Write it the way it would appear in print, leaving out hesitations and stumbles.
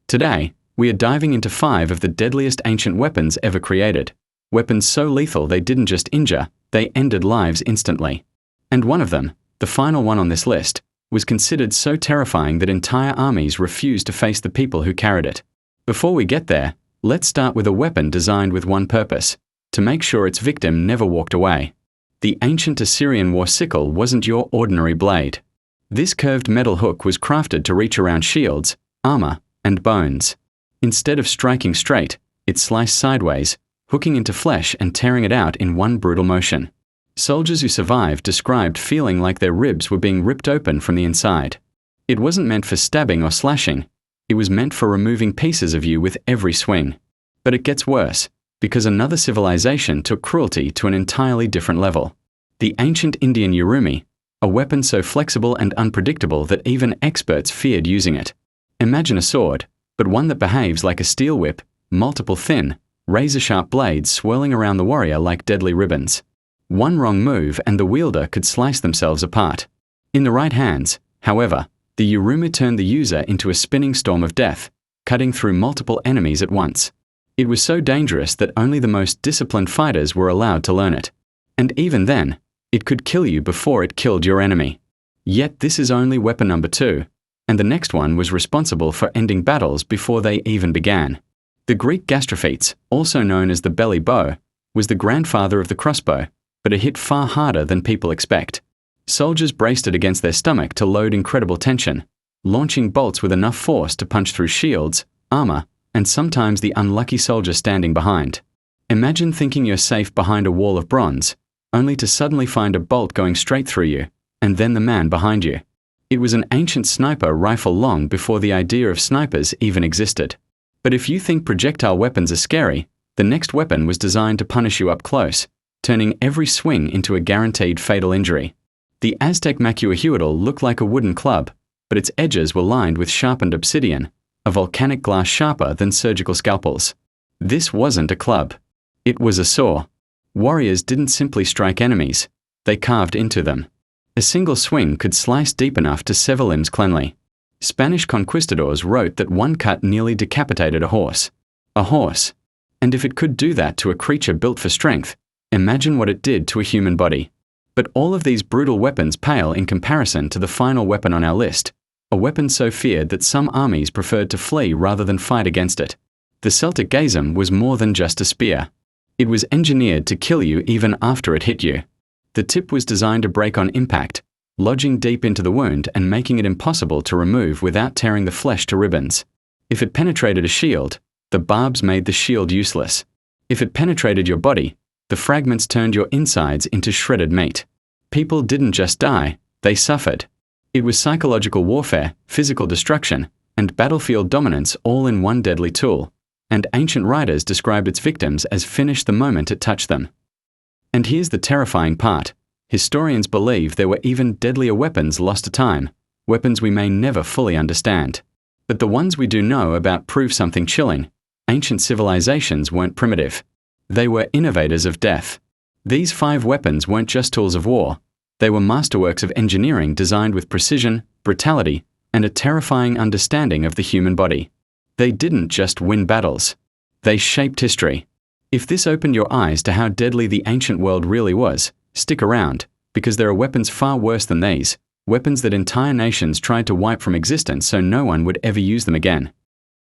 Today, we are diving into 5 of the deadliest ancient weapons ever created. Weapons so lethal they didn't just injure, they ended lives instantly. And one of them, the final one on this list, was considered so terrifying that entire armies refused to face the people who carried it. Before we get there, let's start with a weapon designed with one purpose: to make sure its victim never walked away. The ancient Assyrian war sickle wasn't your ordinary blade. This curved metal hook was crafted to reach around shields, armor, and bones. Instead of striking straight, it sliced sideways, hooking into flesh and tearing it out in one brutal motion. Soldiers who survived described feeling like their ribs were being ripped open from the inside. It wasn't meant for stabbing or slashing. It was meant for removing pieces of you with every swing. But it gets worse, because another civilization took cruelty to an entirely different level. The ancient Indian Urumi, a weapon so flexible and unpredictable that even experts feared using it. Imagine a sword, but one that behaves like a steel whip, multiple thin, razor-sharp blades swirling around the warrior like deadly ribbons. One wrong move and the wielder could slice themselves apart. In the right hands, however, the Urumi turned the user into a spinning storm of death, cutting through multiple enemies at once. It was so dangerous that only the most disciplined fighters were allowed to learn it. And even then, it could kill you before it killed your enemy. Yet this is only weapon number 2, and the next one was responsible for ending battles before they even began. The Greek gastrophetes, also known as the belly bow, was the grandfather of the crossbow, but it hit far harder than people expect. Soldiers braced it against their stomach to load incredible tension, launching bolts with enough force to punch through shields, armor, and sometimes the unlucky soldier standing behind. Imagine thinking you're safe behind a wall of bronze, only to suddenly find a bolt going straight through you, and then the man behind you. It was an ancient sniper rifle long before the idea of snipers even existed. But if you think projectile weapons are scary, the next weapon was designed to punish you up close, turning every swing into a guaranteed fatal injury. The Aztec mcpe looked like a wooden club, but its edges were lined with sharpened obsidian, a volcanic glass sharper than surgical scalpels. This wasn't a club. It was a saw. Warriors didn't simply strike enemies, they carved into them. A single swing could slice deep enough to sever limbs cleanly. Spanish conquistadors wrote that one cut nearly decapitated a horse. A horse. And if it could do that to a creature built for strength, imagine what it did to a human body. But all of these brutal weapons pale in comparison to the final weapon on our list, a weapon so feared that some armies preferred to flee rather than fight against it. The Celtic gaism was more than just a spear. It was engineered to kill you even after it hit you. The tip was designed to break on impact, lodging deep into the wound and making it impossible to remove without tearing the flesh to ribbons. If it penetrated a shield, the barbs made the shield useless. If it penetrated your body, the fragments turned your insides into shredded meat. People didn't just die, they suffered. It was psychological warfare, physical destruction, and battlefield dominance all in one deadly tool, and ancient writers described its victims as finished the moment it touched them. And here's the terrifying part. Historians believe there were even deadlier weapons lost to time, weapons we may never fully understand. But the ones we do know about prove something chilling. Ancient civilizations weren't primitive. They were innovators of death. These 5 weapons weren't just tools of war. They were masterworks of engineering designed with precision, brutality, and a terrifying understanding of the human body. They didn't just win battles. They shaped history. If this opened your eyes to how deadly the ancient world really was, stick around, because there are weapons far worse than these, weapons that entire nations tried to wipe from existence so no one would ever use them again.